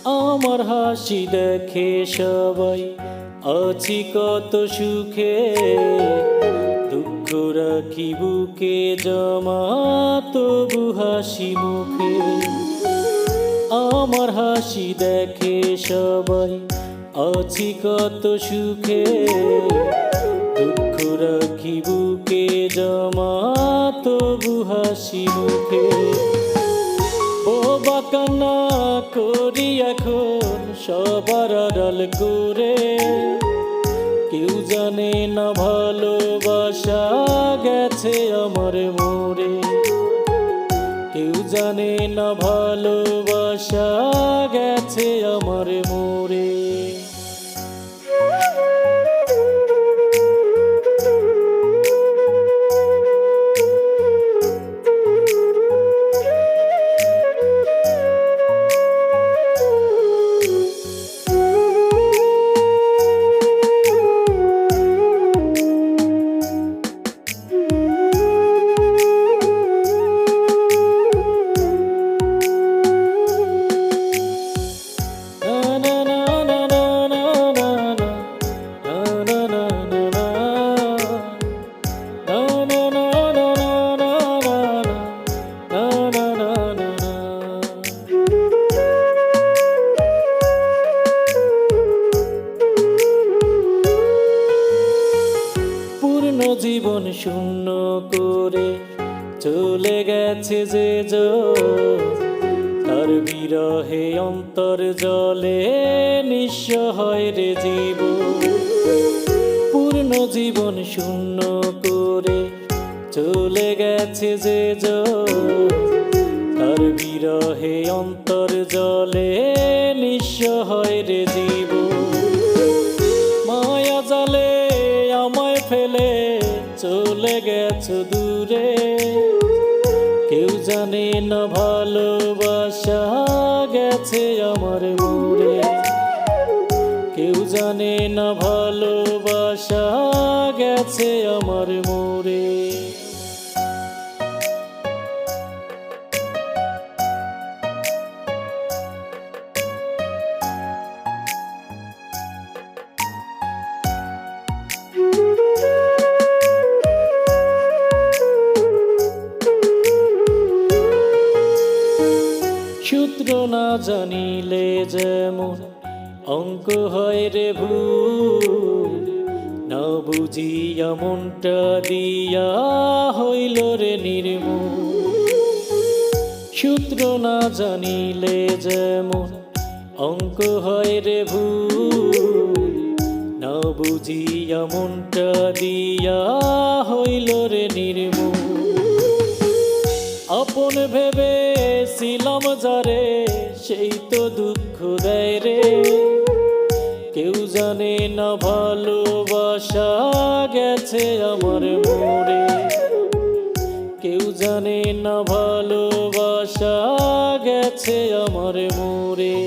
আমার হাসি দেখে সবাই আছি কত সুখে, দুঃখ রাখি বুকে জমা তবু হাসি মুখে। আমার হাসি দেখে সবাই আছি কত সুখে, দুঃখ রাখি বুকে জমা তবু হাসি মুখে। ও বাকানা করি এখন সবার আড়াল করে, কেউ জানে না ভালোবাসা গেছে আমার মোরে, কেউ জানে না ভালোবাসা গেছে আমার মোরে। জীবন শূন্য করে চলে গেছে যে তার বিরহে অন্তর জলে নিঃস্ব হয় রে জীবন। পূর্ণ জীবন শূন্য করে চলে গেছে যে তার বিরহে অন্তর জলে নিঃস্ব হয় রে জীবন। মায়া জালে আমায় ফেলে চলে গেছো দূরে, কেউ জানে না ভালোবাসা গেছে আমার মোরে, কেউ জানে না ভালোবাসা গেছে আমার মোরে। সূত্র না জানিলে যেমন অঙ্ক হয় রে ভুল, না বুঝিয়া মনটা দিয়া হইল রে নির্মূল। সূত্র না জানিলে যেমন অঙ্ক হয় রে ভুল, না বুঝিয়া মনটা দিয়া হইল রে নির্মূল। আপন ভেবে ছিলাম যারে সেই তো দুঃখ দেয় রে, কেউ জানে না ভালোবাসা গেছে আমার মোরে, কেউ জানে না ভালোবাসা গেছে আমার মোরে।